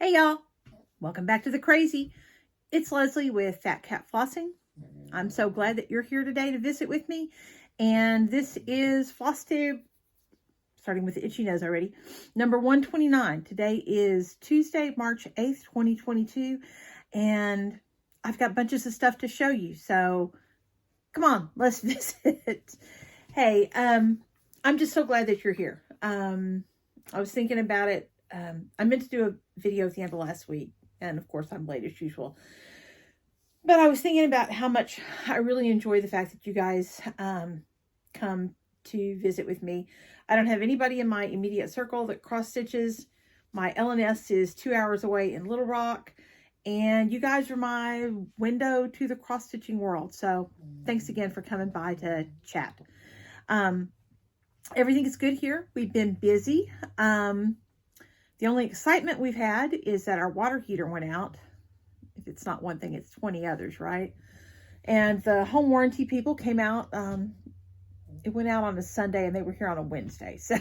Hey y'all, welcome back to the crazy. It's Leslie with Phat Cat Flossing. I'm so glad that you're here today to visit with me. And this is FlossTube, starting with the itchy nose already, number 129. Today is Tuesday, March 8th, 2022. And I've got bunches of stuff to show you. So come on, let's visit. Hey, I'm just so glad that you're here. I was thinking about it. I meant to do a video at the end of last week, and of course I'm late as usual. But I was thinking about how much I really enjoy the fact that you guys come to visit with me. I don't have anybody in my immediate circle that cross stitches. My LNS is 2 hours away in Little Rock, and you guys are my window to the cross stitching world. So thanks again for coming by to chat. Everything is good here. We've been busy. The only excitement we've had is that our water heater went out. If it's not one thing, it's 20 others, right? And the home warranty people came out. It went out on a Sunday and they were here on a Wednesday. So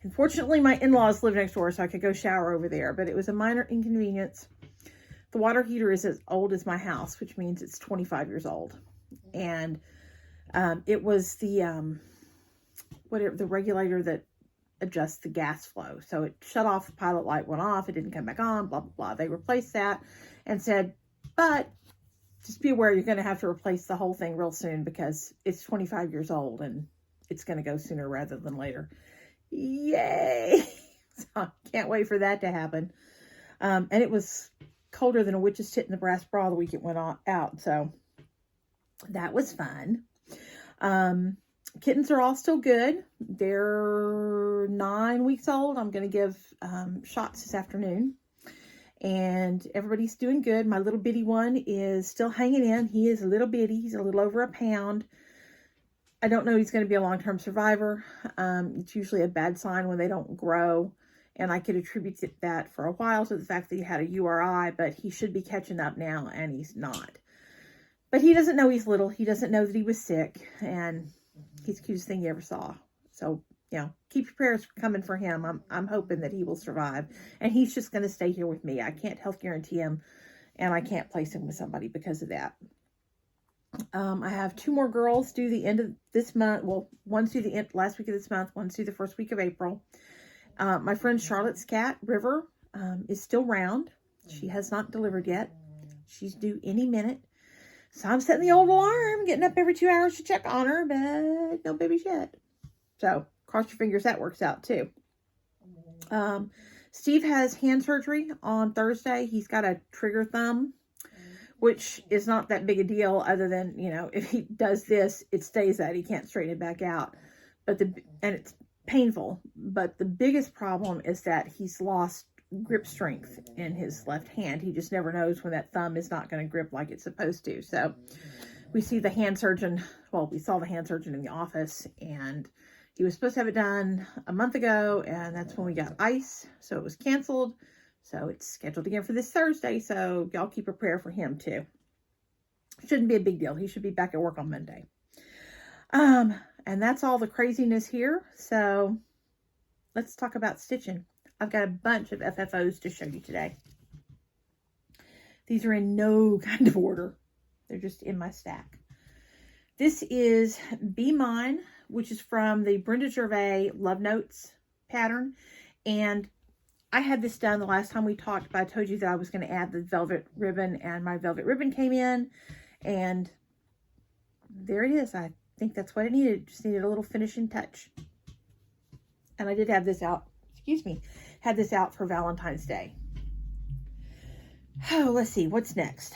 unfortunately, my in-laws live next door, so I could go shower over there. But it was a minor inconvenience. The water heater is as old as my house, which means it's 25 years old. And it was the regulator that adjusts the gas flow. So it shut off, the pilot light went off, it didn't come back on, blah, blah, blah. They replaced that and said, but just be aware you're going to have to replace the whole thing real soon because it's 25 years old and it's going to go sooner rather than later. Yay! So I can't wait for that to happen. And it was colder than a witch's tit in the brass bra the week it went out. So that was fun. Kittens are all still good. They're 9 weeks old. I'm going to give shots this afternoon. And everybody's doing good. My little bitty one is still hanging in. He is a little bitty. He's a little over a pound. I don't know he's going to be a long-term survivor. It's usually a bad sign when they don't grow. And I could attribute that for a while to the fact that he had a URI, but he should be catching up now, and he's not. But he doesn't know he's little. He doesn't know that he was sick. And he's the cutest thing you ever saw. So, you know, keep your prayers coming for him. I'm hoping that he will survive. And he's just going to stay here with me. I can't health guarantee him. And I can't place him with somebody because of that. I have 2 more girls due the end of this month. Well, one's due the end last week of this month. One's due the first week of April. My friend Charlotte's cat, River, is still round. She has not delivered yet. She's due any minute. So I'm setting the old alarm, getting up every 2 hours to check on her, but no babies yet. So cross your fingers that works out too. Steve has hand surgery on Thursday. He's got a trigger thumb, which is not that big a deal other than, you know, if he does this, it stays that. He can't straighten it back out. And it's painful. But the biggest problem is that he's lost grip strength in his left hand. He just never knows when that thumb is not going to grip like it's supposed to. So we see the hand surgeon. Well, we saw the hand surgeon in the office, and he was supposed to have it done a month ago, and that's when we got ice. So it was canceled. So it's scheduled again for this Thursday. So y'all keep a prayer for him too. Shouldn't be a big deal. He should be back at work on Monday. And that's all the craziness here. So let's talk about stitching. I've got a bunch of FFO'S to show you today. These are in no kind of order. They're just in my stack. This is Be Mine, which is from the Brenda Gervais Love Notes pattern. And I had this done the last time we talked, but I told you that I was going to add the velvet ribbon, and my velvet ribbon came in. And there it is. I think that's what it needed. Just needed a little finishing touch. And I did have this out. Excuse me. Had this out for Valentine's Day. Oh, let's see. What's next?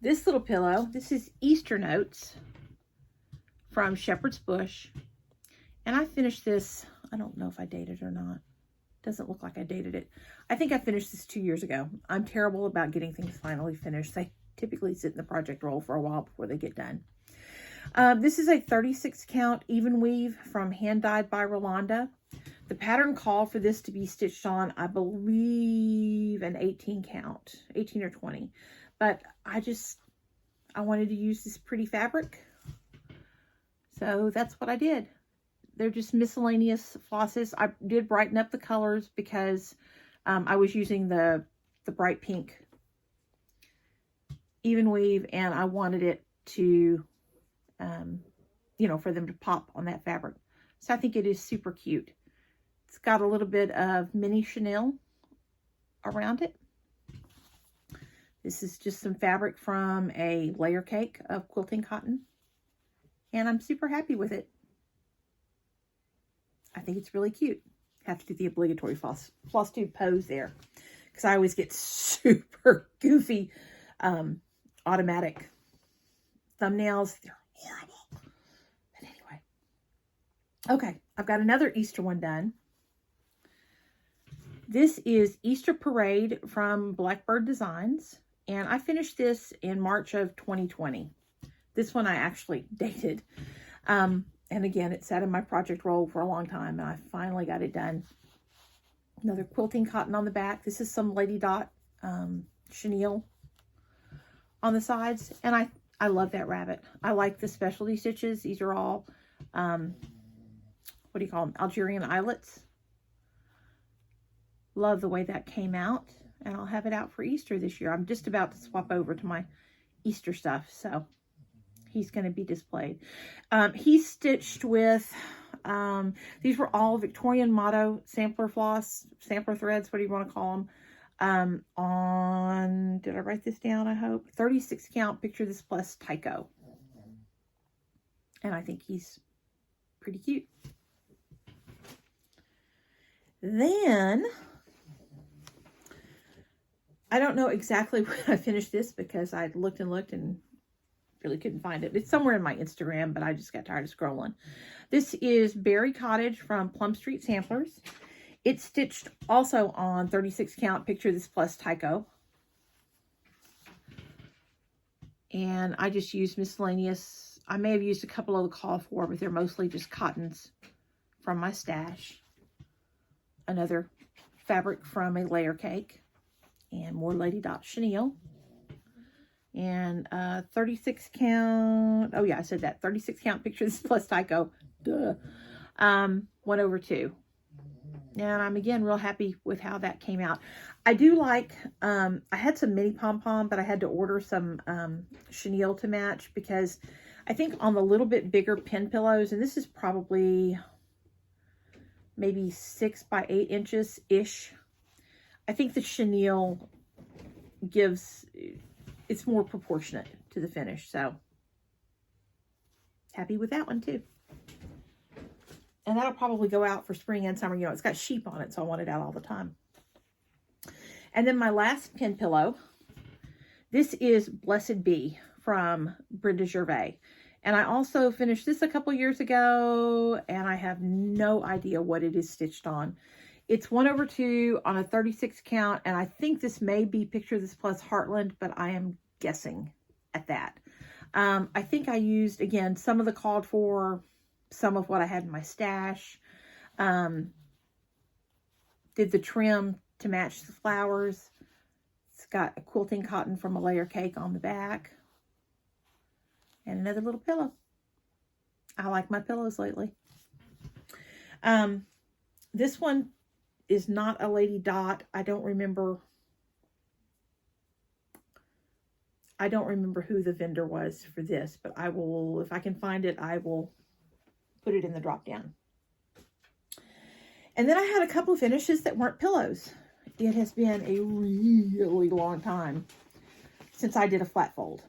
This little pillow. This is Easter Notes from Shepherd's Bush. And I finished this. I don't know if I dated it or not. Doesn't look like I dated it. I think I finished this 2 years ago. I'm terrible about getting things finally finished. They typically sit in the project roll for a while before they get done. This is a 36 count even weave from Hand Dyed by Rolanda. The pattern called for this to be stitched on, I believe, an 18 count, 18 or 20. But I wanted to use this pretty fabric. So that's what I did. They're just miscellaneous flosses. I did brighten up the colors because I was using the bright pink even weave, and I wanted it to, you know, for them to pop on that fabric. So I think it is super cute. It's got a little bit of mini chenille around it. This is just some fabric from a layer cake of quilting cotton, and I'm super happy with it. I think it's really cute. Have to do the obligatory FlossTube pose there, because I always get super goofy automatic thumbnails. They're horrible. But anyway. Okay, I've got another Easter one done. This is Easter Parade from Blackbird Designs, and I finished this in March of 2020. This one I actually dated. And again, it sat in my project roll for a long time, and I finally got it done. Another quilting cotton on the back. This is some Lady Dot chenille on the sides, and I love that rabbit. I like the specialty stitches. These are all, what do you call them? Algerian eyelets. Love the way that came out, and I'll have it out for Easter this year. I'm just about to swap over to my Easter stuff, so he's going to be displayed. He's stitched with, these were all Victorian Motto sampler floss, sampler threads, what do you want to call them? On, did I write this down, I hope? 36 count, picture this plus Tycho. And I think he's pretty cute. Then, I don't know exactly when I finished this because I looked and looked and really couldn't find it. It's somewhere in my Instagram, but I just got tired of scrolling. This is Berry Cottage from Plum Street Samplers. It's stitched also on 36 count, picture this plus Tycho. And I just used miscellaneous. I may have used a couple of the call for, but they're mostly just cottons from my stash. Another fabric from a layer cake. And more Lady Dot chenille. And 36 count. Oh yeah, I said that. 36 count, picture this plus Tycho. Duh. 1/2. And I'm, again, real happy with how that came out. I do like, I had some mini pom-pom, but I had to order some chenille to match because I think on the little bit bigger pin pillows, and this is probably maybe 6 by 8 inches-ish, I think the chenille gives, it's more proportionate to the finish. So, happy with that one too. And that'll probably go out for spring and summer. You know, it's got sheep on it, so I want it out all the time. And then my last pin pillow. This is Blessed Bee from Brenda Gervais. And I also finished this a couple years ago, and I have no idea what it is stitched on. It's 1/2 on a 36 count, and I think this may be Picture This Plus Heartland, but I am guessing at that. I think I used, again, some of the called for, some of what I had in my stash. Did the trim to match the flowers. It's got a quilting cotton from a layer cake on the back. And another little pillow. I like my pillows lately. This one is not a Lady Dot. I don't remember who the vendor was for this, but I will, if I can find it, I will put it in the drop down. And then I had a couple of finishes that weren't pillows. It has been a really long time since I did a flat fold.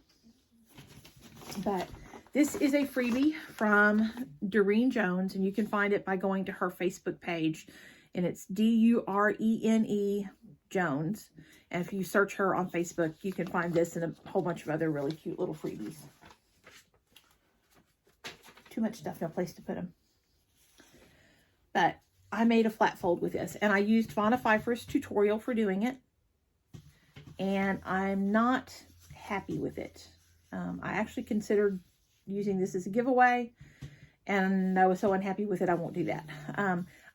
But this is a freebie from Doreen Jones, and you can find it by going to her Facebook page, and it's D-U-R-E-N-E Jones. And if you search her on Facebook, you can find this and a whole bunch of other really cute little freebies. Too much stuff, no place to put them. But I made a flat fold with this, and I used Fauna Pfeiffer's tutorial for doing it, and I'm not happy with it. I actually considered using this as a giveaway, and I was so unhappy with it, I won't do that.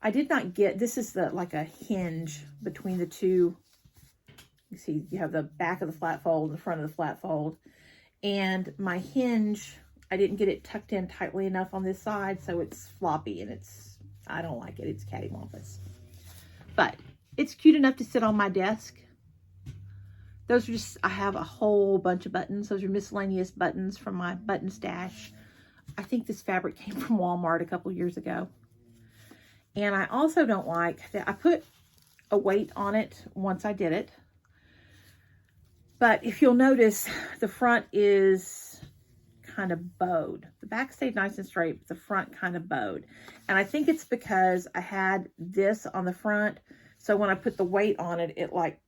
I did not get, this is like a hinge between the two. You see, you have the back of the flat fold, the front of the flat fold, and my hinge I didn't get it tucked in tightly enough on this side, so it's floppy and I don't like it. It's cattywampus. But it's cute enough to sit on my desk. Those are just, I have a whole bunch of buttons. Those are miscellaneous buttons from my button stash. I think this fabric came from Walmart a couple years ago. And I also don't like that I put a weight on it once I did it. But if you'll notice, the front is kind of bowed. The back stayed nice and straight, but the front kind of bowed. And I think it's because I had this on the front. So when I put the weight on it, it like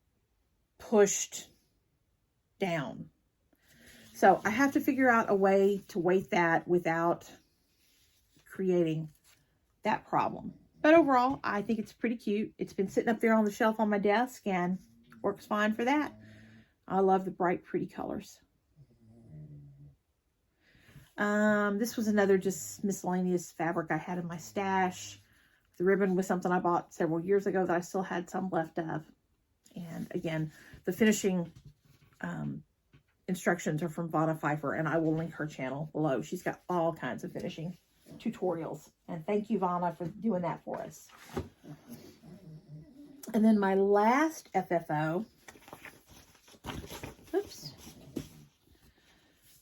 pushed down. So I have to figure out a way to weight that without creating that problem. But overall, I think it's pretty cute. It's been sitting up there on the shelf on my desk and works fine for that. I love the bright, pretty colors. This was another just miscellaneous fabric I had in my stash. The ribbon was something I bought several years ago that I still had some left of. And again, the finishing instructions are from Vanna Pfeiffer, and I will link her channel below. She's got all kinds of finishing tutorials. And thank you, Vanna, for doing that for us. And then my last FFO. Oops.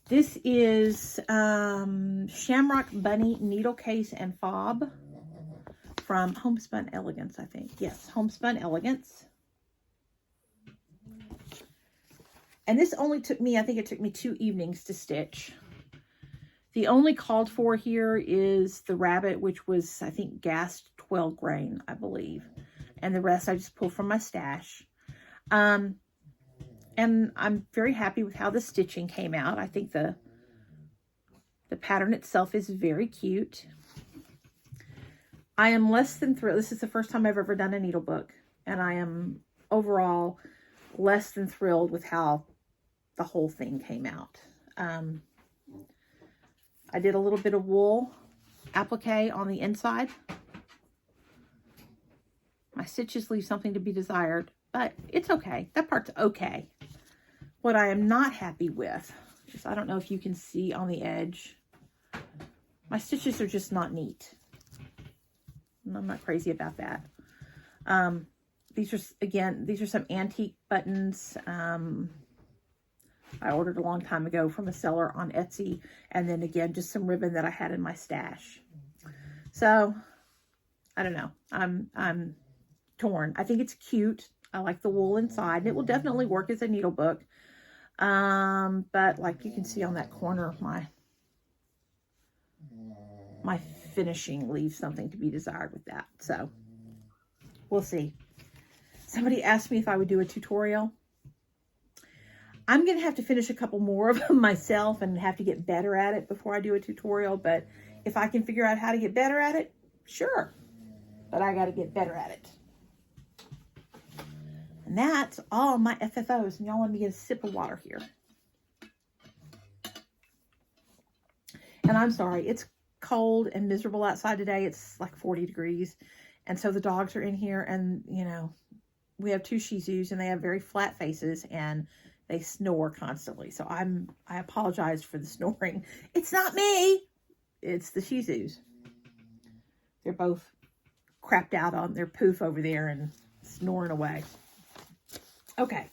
This is Shamrock Bunny Needlecase and Fob from Homespun Elegance, I think. Yes, Homespun Elegance. And this only took me, I think it took me 2 evenings to stitch. The only called for here is the rabbit, which was, I think, gassed 12 grain, I believe. And the rest I just pulled from my stash. And I'm very happy with how the stitching came out. I think the pattern itself is very cute. I am less than thrilled. This is the first time I've ever done a needle book. And I am overall less than thrilled with how the whole thing came out. I did a little bit of wool applique on the inside. My stitches leave something to be desired, but it's okay. That part's okay. What I am not happy with is, I don't know if you can see on the edge, my stitches are just not neat. And I'm not crazy about that. These are, again, these are some antique buttons. I ordered a long time ago from a seller on Etsy. And then again, just some ribbon that I had in my stash. So, I don't know. I'm torn. I think it's cute. I like the wool inside. And it will definitely work as a needle book. But like you can see on that corner, my finishing leaves something to be desired with that. So, we'll see. Somebody asked me if I would do a tutorial. I'm going to have to finish a couple more of them myself and have to get better at it before I do a tutorial. But if I can figure out how to get better at it, sure. But I got to get better at it. And that's all my FFOs. And y'all let me get a sip of water here. And I'm sorry, it's cold and miserable outside today. It's like 40 degrees. And so the dogs are in here and, you know, we have 2 Shih Tzus and they have very flat faces and they snore constantly. So I apologize for the snoring. It's not me. It's the Shih Tzus. They're both crapped out on their poof over there and snoring away. Okay.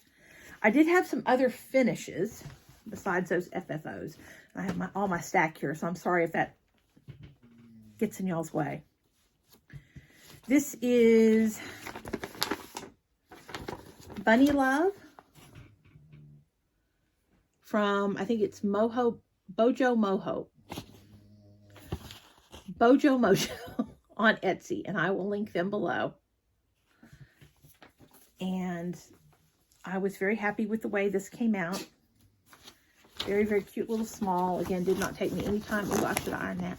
I did have some other finishes besides those FFOs. I have all my stack here, so I'm sorry if that gets in y'all's way. This is Bunny Love from, I think it's BoJo MoJo on Etsy, and I will link them below. And I was very happy with the way this came out. Very, very cute little small. Again, did not take me any time. Oh, I should iron that.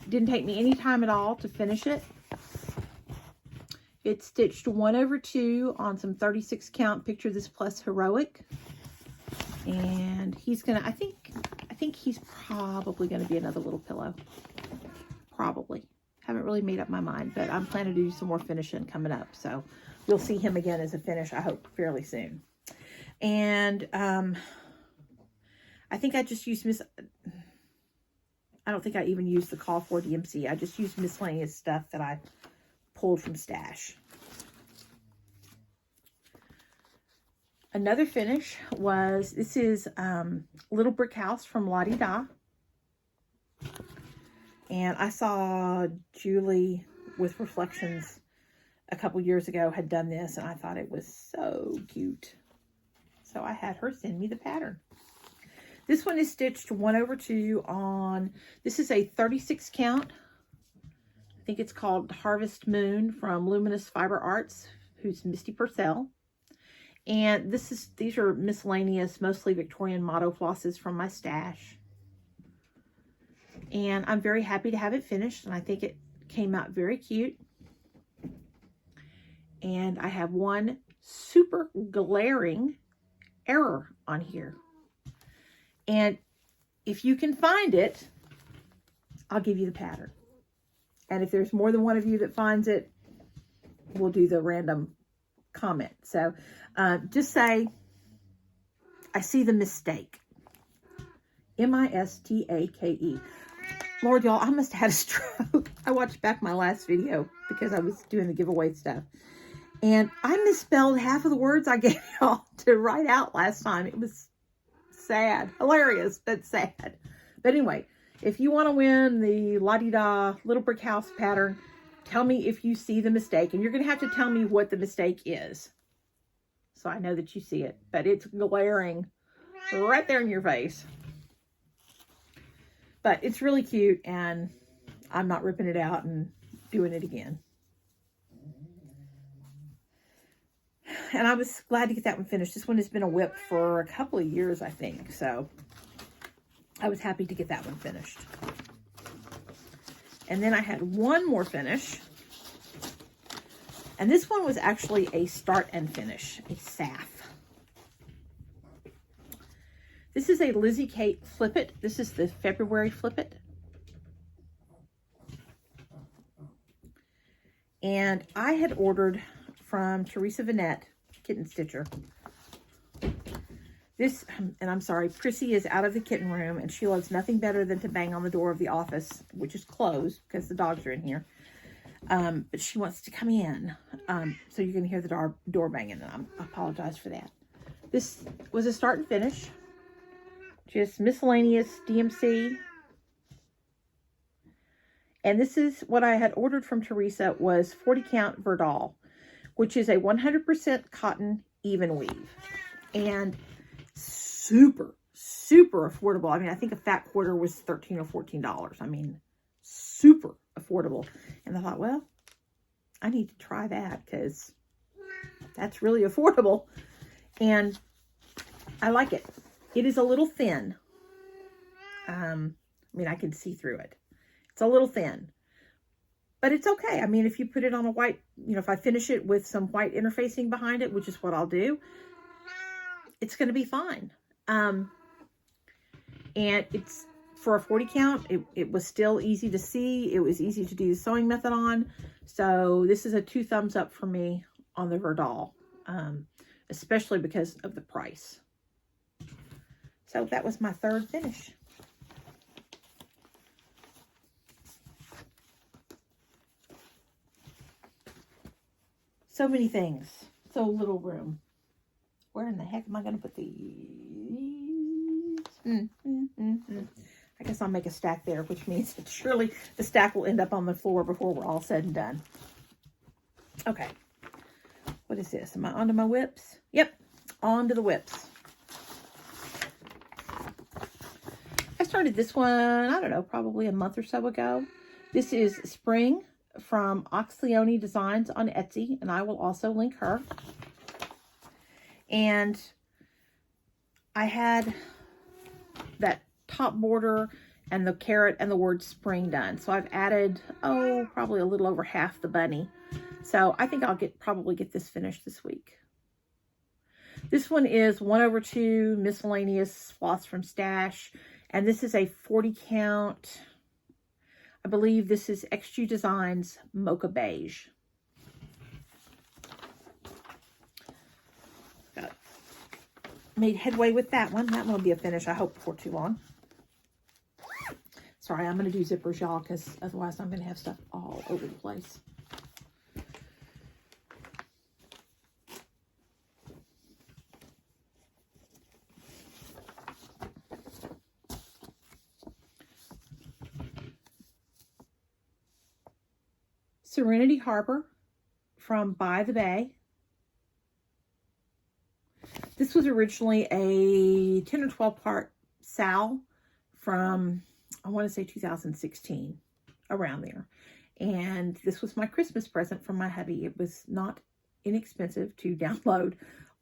Didn't take me any time at all to finish it. It's stitched 1/2 on some 36 count Picture This Plus Heroic. And he's gonna, I think he's probably gonna be another little pillow. Probably. Haven't really made up my mind, but I'm planning to do some more finishing coming up. So you'll see him again as a finish, I hope, fairly soon. And I think I just used I don't think I even used the call for DMC. I just used miscellaneous stuff that I pulled from stash. Another finish was, this is Little Brick House from La Di Da. And I saw Julie with Reflections a couple years ago had done this, and I thought it was so cute. So I had her send me the pattern. This one is stitched 1/2 on, this is a 36 count. I think it's called Harvest Moon from Luminous Fiber Arts, who's Misty Purcell. And these are miscellaneous, mostly Victorian motto flosses from my stash. And I'm very happy to have it finished, and I think it came out very cute. And I have one super glaring error on here. And if you can find it, I'll give you the pattern. And if there's more than one of you that finds it, we'll do the random comment. So just say, I see the mistake. M-I-S-T-A-K-E. Lord, y'all, I must have had a stroke. I watched back my last video because I was doing the giveaway stuff. And I misspelled half of the words I gave y'all to write out last time. It was sad. Hilarious, but sad. But anyway, if you want to win the La Di Da Little Brick House pattern, tell me if you see the mistake. And you're going to have to tell me what the mistake is, so I know that you see it. But it's glaring right there in your face. But it's really cute, and I'm not ripping it out and doing it again. And I was glad to get that one finished. This one has been a whip for a couple of years, I think. So I was happy to get that one finished. And then I had one more finish. And this one was actually a start and finish, a SAF. This is a LizzieKate Flip It. This is the February Flip It. And I had ordered from Teresa Vanette, Kitten Stitcher. This, and I'm sorry, Prissy is out of the kitten room, and she loves nothing better than to bang on the door of the office, which is closed because the dogs are in here. But she wants to come in. So you can hear the door banging, and I apologize for that. This was a start and finish. Just miscellaneous DMC. And this is what I had ordered from Teresa, was 40 count Verdal, which is a 100% cotton even weave. And super, super affordable. I mean, I think a fat quarter was $13 or $14. I mean, super affordable. And I thought, well, I need to try that because that's really affordable. And I like it. It is a little thin. I mean, I can see through it. It's a little thin, but it's okay. I mean, if you put it on a white, if I finish it with some white interfacing behind it, which is what I'll do, it's going to be fine. And it's for a 40 count. It was still easy to see. It was easy to do the sewing method on. So this is a 2 thumbs up for me on the Verdal, especially because of the price. So that was my third finish. So many things. So little room. Where in the heck am I going to put these? I guess I'll make a stack there, which means that surely the stack will end up on the floor before we're all said and done. Okay. What is this? Am I onto my whips? Yep. On to the whips. I started this one, I don't know, probably a month or so ago. This is Spring from OxLeony Designs on Etsy, and I will also link her. And I had that top border and the carrot and the word spring done. So I've added, probably a little over half the bunny. So I think I'll probably get this finished this week. This one is 1/2 miscellaneous floss from stash. And this is a 40 count. I believe this is XG Designs Mocha Beige. Made headway with that one. That one will be a finish, I hope, before too long. Sorry, I'm going to do zippers, y'all, because otherwise I'm going to have stuff all over the place. Serenity Harbor from By the Bay. This was originally a 10 or 12 part sal from, I want to say 2016, around there. And this was my Christmas present from my hubby. It was not inexpensive to download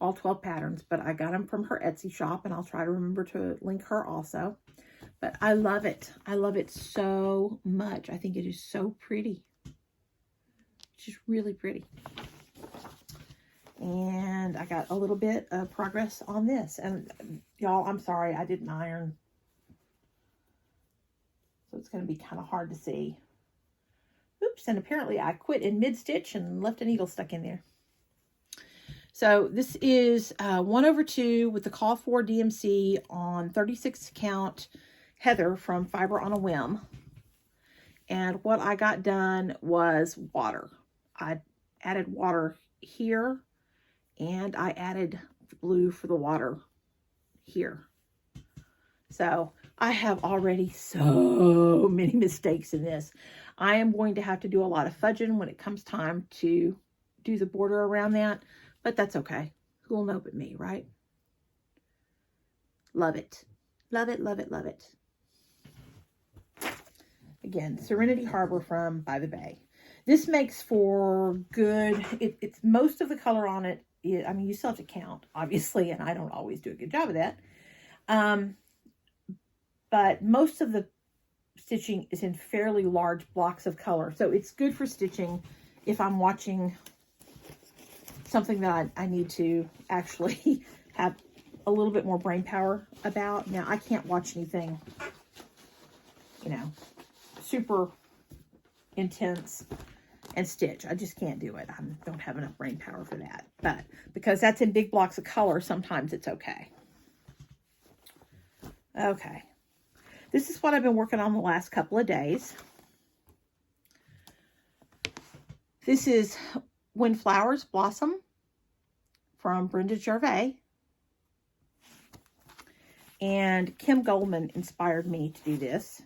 all 12 patterns, but I got them from her Etsy shop, and I'll try to remember to link her also. But I love it. I love it so much. I think it is so pretty. It's just really pretty. And I got a little bit of progress on this. And y'all, I'm sorry, I didn't iron. So it's going to be kind of hard to see. Oops, and apparently I quit in mid-stitch and left a needle stuck in there. So this is 1/2 with the call for DMC on 36 count Heather from Fiber on a Whim. And what I got done was water. I added water here, and I added blue for the water here. So I have already so many mistakes in this. I am going to have to do a lot of fudging when it comes time to do the border around that, but that's okay. Who will know but me, right? Love it. Love it, love it, love it. Again, Serenity Harbor from By the Bay. This makes for good, it's most of the color on it. I mean, you still have to count, obviously, and I don't always do a good job of that. But most of the stitching is in fairly large blocks of color. So it's good for stitching if I'm watching something that I need to actually have a little bit more brain power about. Now, I can't watch anything, you know, super intense and stitch. I just can't do it. I don't have enough brain power for that. But because that's in big blocks of color, sometimes it's okay. Okay. This is what I've been working on the last couple of days. This is When Flowers Blossom from Brenda Gervais. And Kim Goldman inspired me to do this.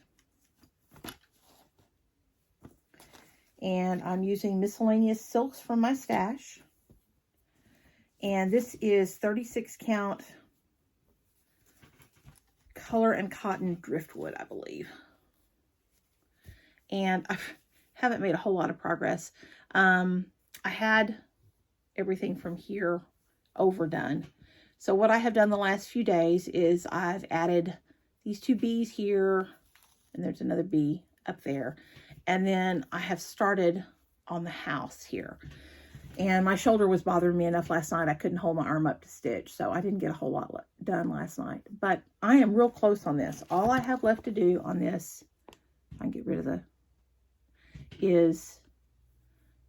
And I'm using miscellaneous silks from my stash. And this is 36 count color and cotton driftwood, I believe. And I haven't made a whole lot of progress. I had everything from here overdone. So what I have done the last few days is I've added these 2 bees here, and there's another bee up there. And then I have started on the house here. And my shoulder was bothering me enough last night. I couldn't hold my arm up to stitch. So I didn't get a whole lot done last night. But I am real close on this. All I have left to do on this, I can get rid of is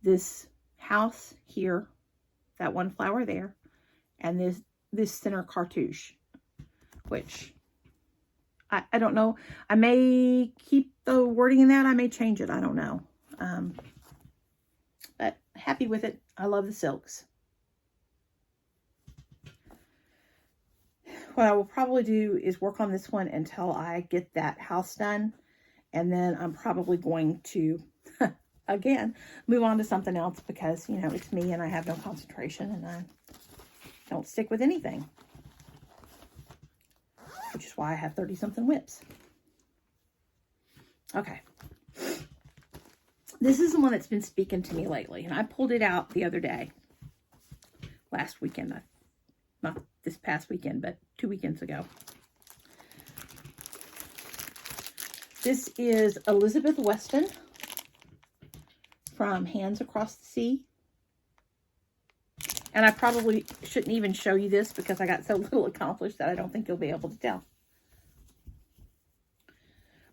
this house here. That one flower there. And this center cartouche. Which I don't know. I may keep the wording in that. I may change it. I don't know. But happy with it. I love the silks. What I will probably do is work on this one until I get that house done. And then I'm probably going to, again, move on to something else because, you know, it's me and I have no concentration and I don't stick with anything. Which is why I have 30-something whips. Okay. This is the one that's been speaking to me lately. And I pulled it out the other day. Last weekend. Not this past weekend, but 2 weekends ago. This is Elizabeth Weston from Hands Across the Sea. And I probably shouldn't even show you this because I got so little accomplished that I don't think you'll be able to tell.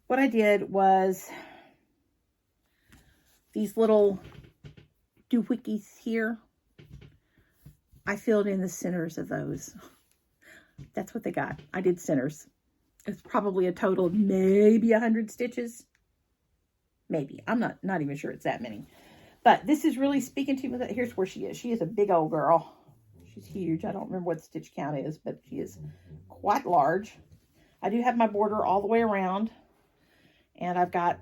What I did was these little doohickeys here. I filled in the centers of those. That's what they got. I did centers. It's probably a total of maybe 100 stitches. Maybe. I'm not even sure it's that many. But this is really speaking to me. Here's where she is. She is a big old girl. She's huge. I don't remember what the stitch count is, but she is quite large. I do have my border all the way around. And I've got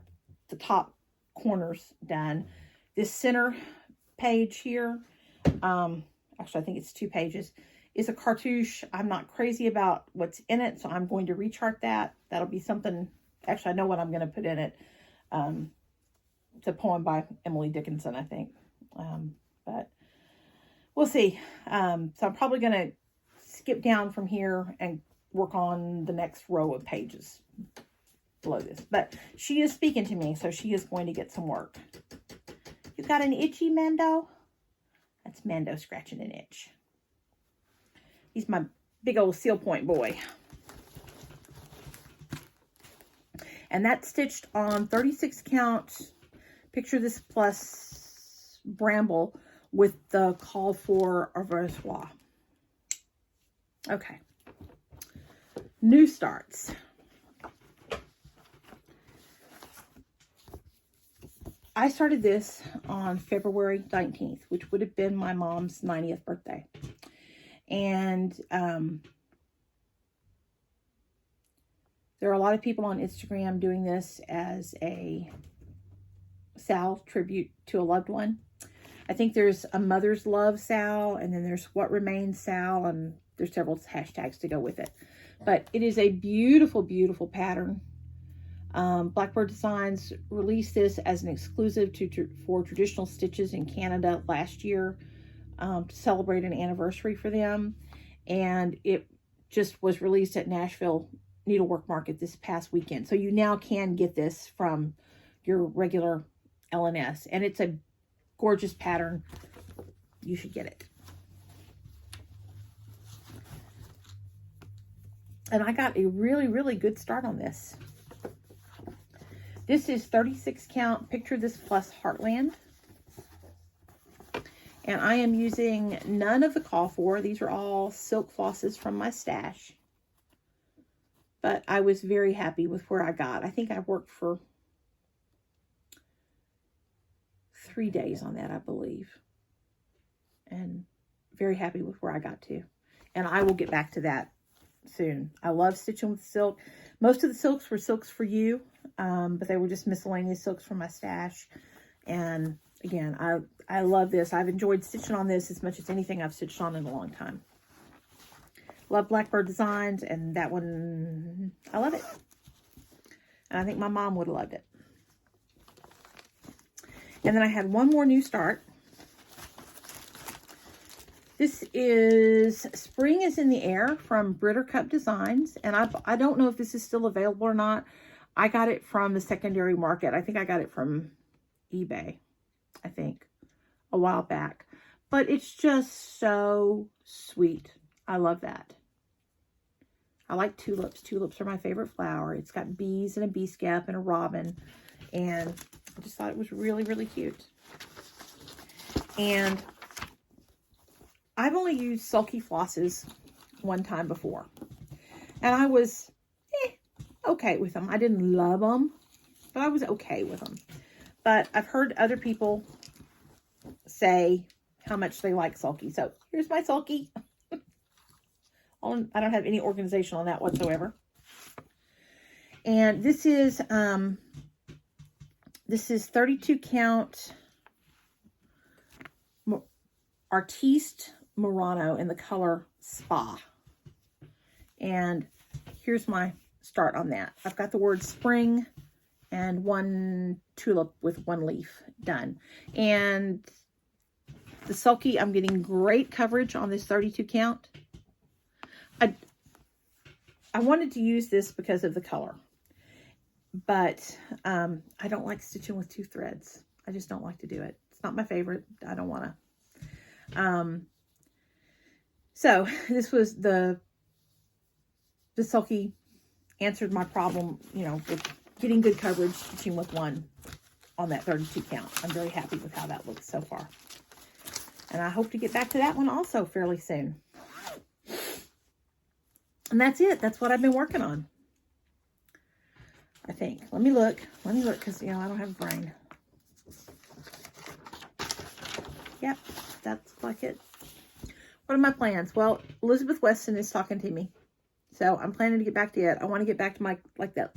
the top corners done. This center page here, actually I think it's 2 pages, is a cartouche. I'm not crazy about what's in it, so I'm going to rechart that. That'll be something, actually I know what I'm going to put in it. It's a poem by Emily Dickinson, I think. But we'll see. So I'm probably going to skip down from here and work on the next row of pages below this. But she is speaking to me, so she is going to get some work. You got an itchy, Mando? That's Mando scratching an itch. He's my big old seal point boy. And that's stitched on 36 count Picture This Plus Bramble with the call for a reservoir. Okay. New starts. I started this on February 19th, which would have been my mom's 90th birthday. And there are a lot of people on Instagram doing this as a Sal tribute to a loved one. I think there's a Mother's Love Sal, and then there's What Remains Sal, and there's several hashtags to go with it. But it is a beautiful, beautiful pattern. Blackbird Designs released this as an exclusive for Traditional Stitches in Canada last year to celebrate an anniversary for them. And it just was released at Nashville Needlework Market this past weekend. So you now can get this from your regular LNS. And it's a gorgeous pattern. You should get it. And I got a really, really good start on this. This is 36 count Picture This Plus Heartland. And I am using none of the call for. These are all silk flosses from my stash. But I was very happy with where I got. I think I worked for 3 days on that, I believe. And very happy with where I got to. And I will get back to that soon. I love stitching with silk. Most of the silks were Silks for You, but they were just miscellaneous silks from my stash. And again, I love this. I've enjoyed stitching on this as much as anything I've stitched on in a long time. Love Blackbird Designs, and that one, I love it. And I think my mom would have loved it. And then I had one more new start. This is Spring is in the Air from Britter Cup Designs. And I don't know if this is still available or not. I got it from the secondary market. I think I got it from eBay, I think, a while back. But it's just so sweet. I love that. I like tulips. Tulips are my favorite flower. It's got bees and a bee scap and a robin. And I just thought it was really, really cute. And I've only used sulky flosses one time before. And I was okay with them. I didn't love them, but I was okay with them. But I've heard other people say how much they like sulky. So here's my sulky. I don't have any organization on that whatsoever. And this is 32 count Artiste Murano in the color Spa. And here's my start on that. I've got the word spring and one tulip with one leaf done. And the sulky, I'm getting great coverage on this 32 count. I wanted to use this because of the color, but I don't like stitching with 2 threads. I just don't like to do it. It's not my favorite. I don't want to. So this was the sulky answered my problem, you know, with getting good coverage, stitching with one on that 32 count. I'm very happy with how that looks so far. And I hope to get back to that one also fairly soon. And that's it. That's what I've been working on. I think. Let me look. Let me look because, you know, I don't have a brain. Yep, that's like it. What are my plans? Well, Elizabeth Weston is talking to me. So I'm planning to get back to it. I want to get back to my, like that,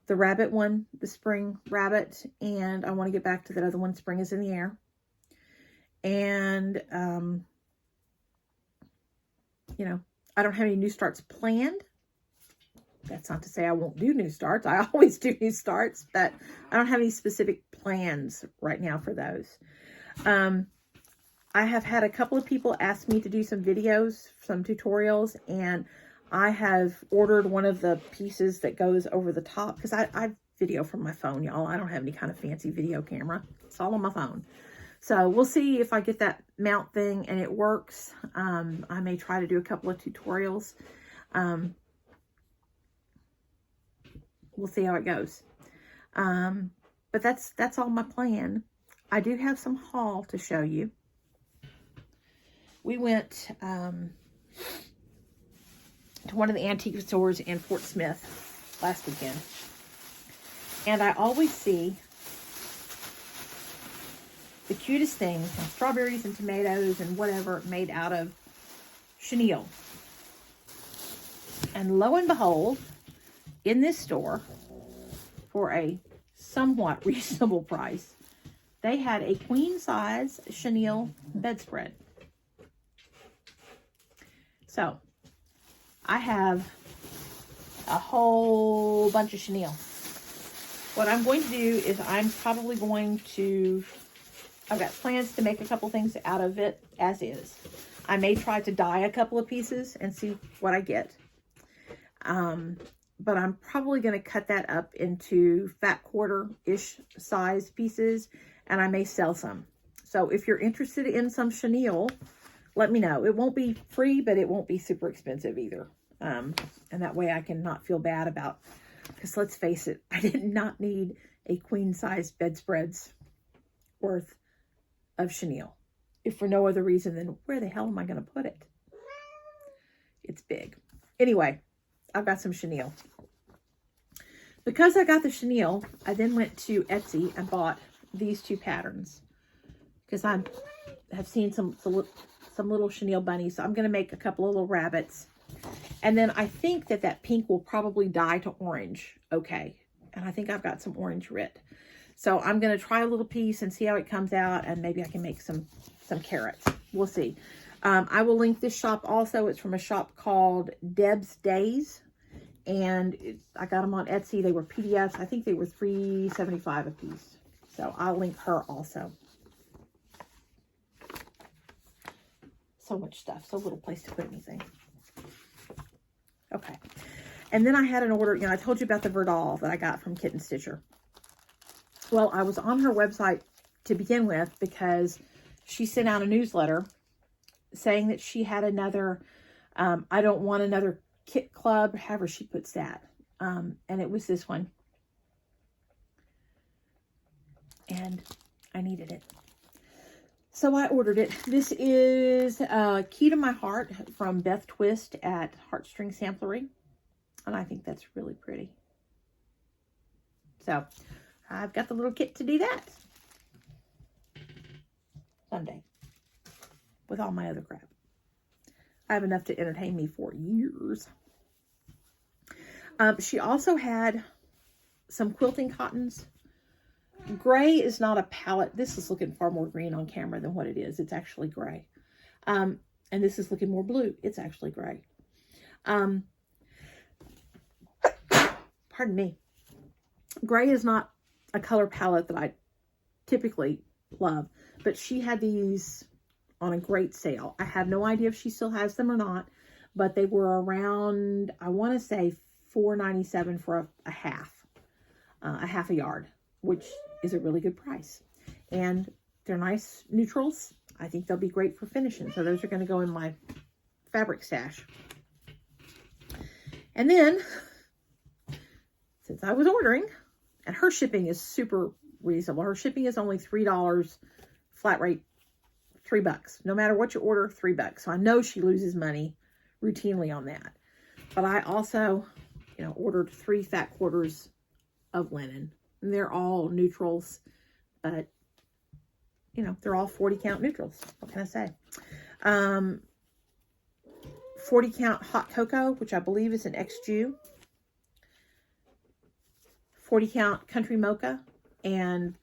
the rabbit one, the spring rabbit. And I want to get back to that other one, Spring is in the Air. And, you know, I don't have any new starts planned. That's not to say I won't do new starts. I always do new starts, but I don't have any specific plans right now for those. I have had a couple of people ask me to do some videos, some tutorials, and I have ordered one of the pieces that goes over the top because I video from my phone, y'all. I don't have any kind of fancy video camera. It's all on my phone. So we'll see if I get that mount thing and it works. I may try to do a couple of tutorials. We'll see how it goes. But that's all my plan. I do have some haul to show you. We went to one of the antique stores in Fort Smith last weekend. And I always see the cutest things, like strawberries and tomatoes and whatever, made out of chenille. And lo and behold, in this store, for a somewhat reasonable price, they had a queen size chenille bedspread. So I have a whole bunch of chenille. What I'm going to do is I'm probably going to, I've got plans to make a couple things out of it as is. I may try to dye a couple of pieces and see what I get. But I'm probably going to cut that up into fat quarter-ish size pieces, and I may sell some. So if you're interested in some chenille, let me know. It won't be free, but it won't be super expensive either. And that way I can not feel bad about, because let's face it, I did not need a queen-size bedspread's worth of chenille. If for no other reason than where the hell am I going to put it? It's big. Anyway, I've got some chenille. Because I got the chenille, I then went to Etsy and bought these two patterns. Because I have seen some little chenille bunnies. So I'm going to make a couple of little rabbits. And then I think that pink will probably dye to orange. Okay. And I think I've got some orange red. So I'm going to try a little piece and see how it comes out. And maybe I can make some carrots. We'll see. I will link this shop also. It's from a shop called Deb's Days. And I got them on Etsy. They were PDFs. I think they were $3.75 a piece. So I'll link her also. So much stuff. So little place to put anything. Okay. And then I had an order. You know, I told you about the Verdal that I got from Kitten Stitcher. Well, I was on her website to begin with because she sent out a newsletter saying that she had another, I don't want another kit club, however she puts that. And it was this one. And I needed it. So I ordered it. This is Key to My Heart from Beth Twist at Heartstring Samplery. And I think that's really pretty. So I've got the little kit to do that someday with all my other crap. I have enough to entertain me for years. She also had some quilting cottons. Gray is not a palette. This is looking far more green on camera than what it is. It's actually gray. And this is looking more blue. It's actually gray. Pardon me. Gray is not a color palette that I typically love, but she had these on a great sale. I have no idea if she still has them or not, but they were around, I want to say $4.97 for a half a yard, which is a really good price. And they're nice neutrals. I think they'll be great for finishing. So those are going to go in my fabric stash. And then, since I was ordering, and her shipping is super reasonable. Her shipping is only $3 flat rate, $3. No matter what you order, $3. So I know she loses money routinely on that. But I also you know, ordered 3 fat quarters of linen. And they're all neutrals, but, you know, they're all 40 count neutrals. What can I say? 40 count hot cocoa, which I believe is an ex-Jew. 40 count country mocha. And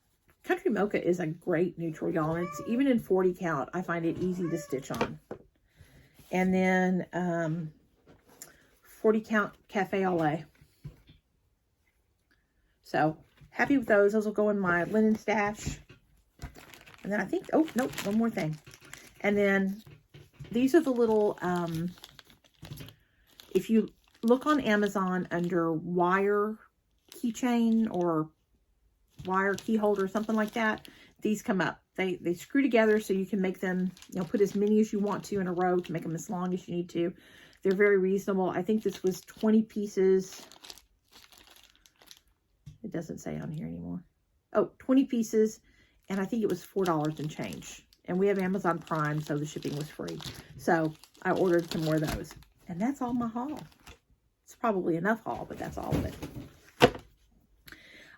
country mocha is a great neutral, y'all. It's even in 40 count, I find it easy to stitch on. And then 40 count cafe au lait. So happy with those. Those will go in my linen stash. And then I think, oh, nope, one more thing. And then these are the little, if you look on Amazon under wire keychain or wire key holder or something like that, these come up. They screw together so you can make them, you know, put as many as you want to in a row to make them as long as you need to. They're very reasonable. I think this was 20 pieces. It doesn't say on here anymore. Oh, 20 pieces. And I think it was $4 and change. And we have Amazon Prime, so the shipping was free. So I ordered some more of those. And that's all my haul. It's probably enough haul, but that's all of it.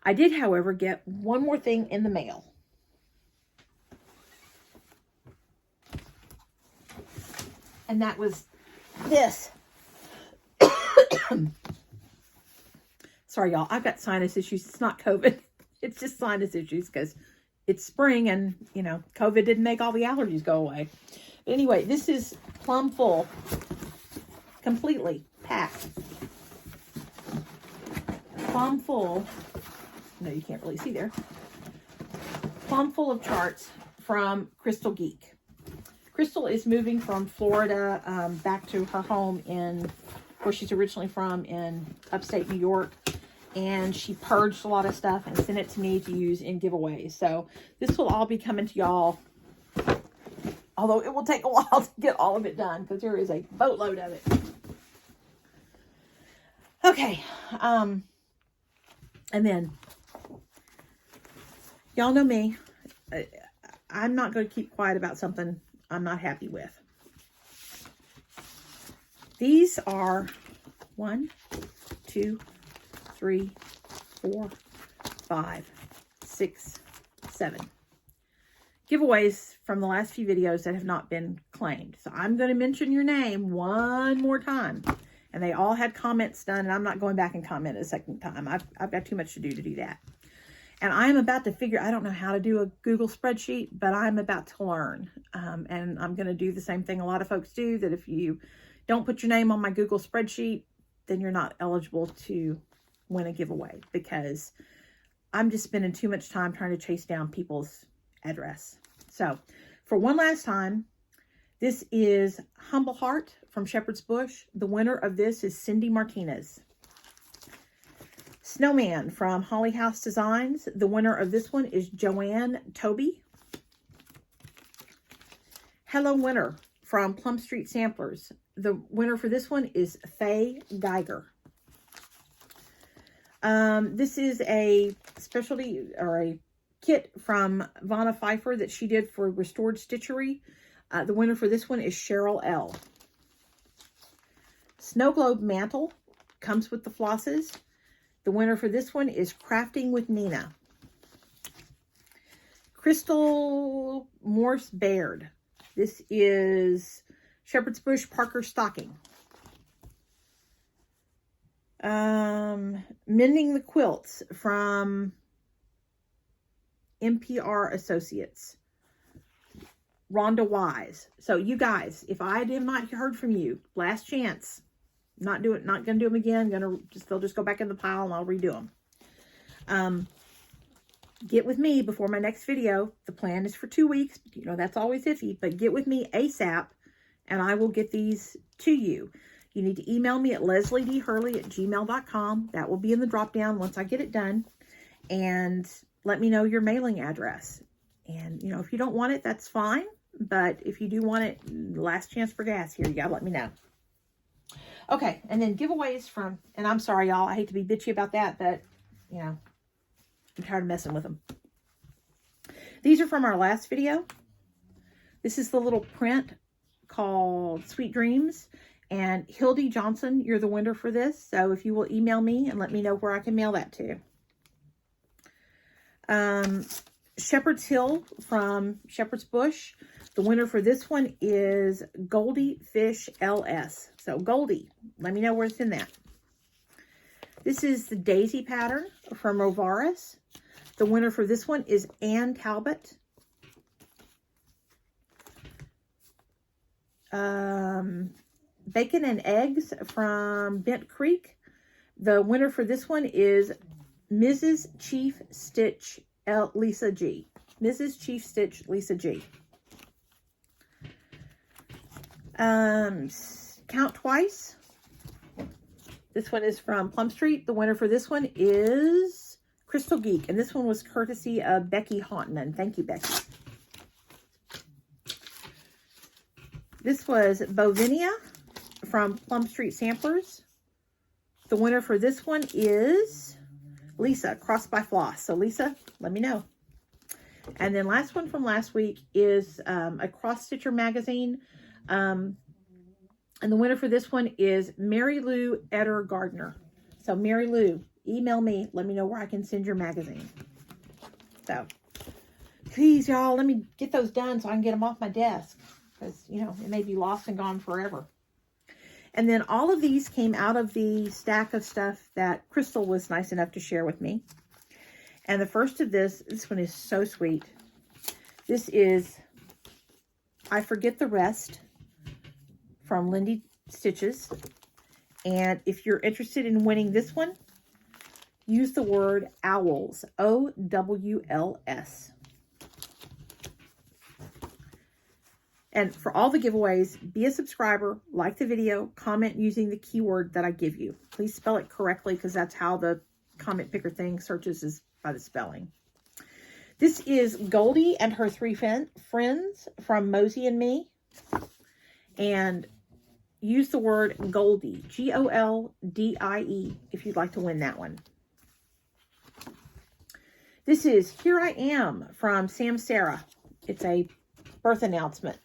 I did, however, get one more thing in the mail. And that was this. Sorry, y'all. I've got sinus issues. It's not COVID. It's just sinus issues because it's spring and, you know, COVID didn't make all the allergies go away. But anyway, this is plum full. Completely packed. Plum full. No, you can't really see there. Plum full of charts from Crystal Geek. Crystal is moving from Florida back to her home in where she's originally from in upstate New York. And she purged a lot of stuff and sent it to me to use in giveaways. So this will all be coming to y'all. Although it will take a while to get all of it done because there is a boatload of it. Okay. And then, y'all know me. I'm not going to keep quiet about something I'm not happy with. These are 1, 2, 3, 4, 5, 6, 7 giveaways from the last few videos that have not been claimed. So I'm going to mention your name one more time. And they all had comments done, and I'm not going back and comment a second time. I've got too much to do that. And I'm about to figure, I don't know how to do a Google spreadsheet, but I'm about to learn. And I'm going to do the same thing a lot of folks do, that if you don't put your name on my Google spreadsheet, then you're not eligible to win a giveaway, because I'm just spending too much time trying to chase down people's address. So for one last time, this is Humble Heart from Shepherd's Bush. The winner of this is Cindy Martinez. Snowman from Holly House Designs. The winner of this one is Joanne Toby. Hello Winter from Plum Street Samplers. The winner for this one is Faye Geiger. This is a specialty or a kit from Vanna Pfeiffer that she did for Restored Stitchery. The winner for this one is Cheryl L. Snow Globe Mantle comes with the flosses. The winner for this one is Crafting with Nina. Crystal Morse Baird. This is Shepherd's Bush Parker Stocking. Mending the Quilts from NPR Associates. Rhonda Wise. So you guys, if I have not heard from you, last chance. Not gonna do them again. They'll just go back in the pile and I'll redo them. Get with me before my next video. The plan is for 2 weeks. You know, that's always iffy, but get with me ASAP and I will get these to you. You need to email me at lesliedhurley@gmail.com. That will be in the drop down once I get it done. And let me know your mailing address. And, you know, if you don't want it, that's fine. But if you do want it, last chance for gas here. You gotta let me know. Okay, and then giveaways from, and I'm sorry, y'all. I hate to be bitchy about that, but, you know, I'm tired of messing with them. These are from our last video. This is the little print called Sweet Dreams. And Hildy Johnson, you're the winner for this. So if you will email me and let me know where I can mail that to. Shepherd's Hill from Shepherd's Bush. The winner for this one is Goldie Fish LS. So Goldie, let me know where it's in that. This is the Daisy pattern from Rovaris. The winner for this one is Ann Talbot. Bacon and Eggs from Bent Creek. The winner for this one is Mrs. Chief Stitch Lisa G. Mrs. Chief Stitch Lisa G. Count Twice. This one is from Plum Street. The winner for this one is Crystal Geek. And this one was courtesy of Becky Hauntman. Thank you, Becky. This was Bovinia from Plum Street Samplers. The winner for this one is Lisa, Crossed by Floss. So Lisa, let me know. And then last one from last week is a Cross Stitcher magazine. And the winner for this one is Mary Lou Eder Gardner. So Mary Lou, email me. Let me know where I can send your magazine. So please, y'all, let me get those done so I can get them off my desk. Because, you know, it may be lost and gone forever. And then all of these came out of the stack of stuff that Crystal was nice enough to share with me. And the first of this one is so sweet. This is I Forget the Rest from Lindy Stitches. And if you're interested in winning this one, use the word OWLS, OWLS. And for all the giveaways, be a subscriber, like the video, comment using the keyword that I give you. Please spell it correctly because that's how the comment picker thing searches, is by the spelling. This is Goldie and her three friends from Mosey and Me. And use the word Goldie, Goldie, if you'd like to win that one. This is Here I Am from Sam Sarah. It's a birth announcement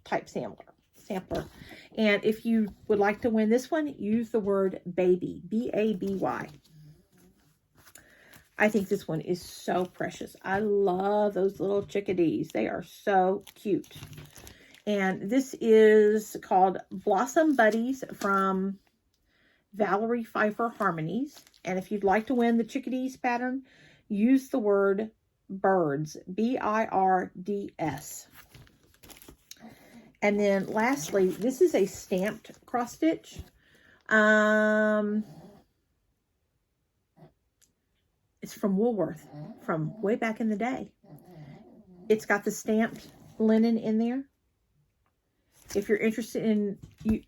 type sampler. And if you would like to win this one, use the word baby, B-A-B-Y. I think this one is so precious. I love those little chickadees. They are so cute. And this is called Blossom Buddies from Valerie Pfeiffer Harmonies. And if you'd like to win the chickadees pattern, use the word birds, B-I-R-D-S. And then lastly, this is a stamped cross stitch. It's from Woolworth from way back in the day. It's got the stamped linen in there. If you're interested in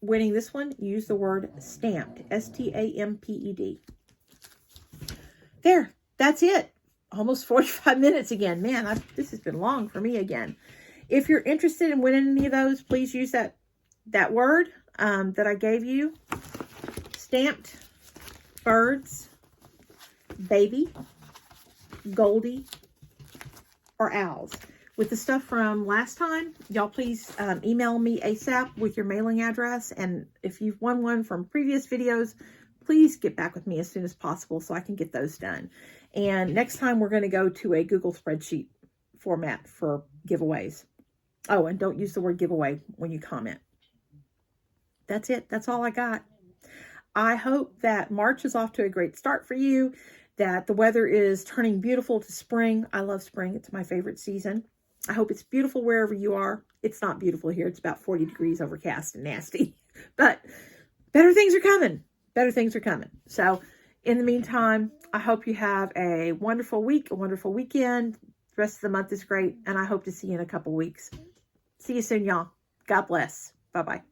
winning this one, use the word stamped, S-T-A-M-P-E-D. There, that's it. Almost 45 minutes again. Man, this has been long for me again. If you're interested in winning any of those, please use that word that I gave you. Stamped, birds, baby, Goldie, or owls. With the stuff from last time, y'all please email me ASAP with your mailing address. And if you've won one from previous videos, please get back with me as soon as possible so I can get those done. And next time we're going to go to a Google spreadsheet format for giveaways. Oh, and don't use the word giveaway when you comment. That's it. That's all I got. I hope that March is off to a great start for you, that the weather is turning beautiful to spring. I love spring. It's my favorite season. I hope it's beautiful wherever you are. It's not beautiful here. It's about 40 degrees overcast and nasty. But better things are coming. Better things are coming. So in the meantime, I hope you have a wonderful week, a wonderful weekend. The rest of the month is great. And I hope to see you in a couple weeks. See you soon, y'all. God bless. Bye-bye.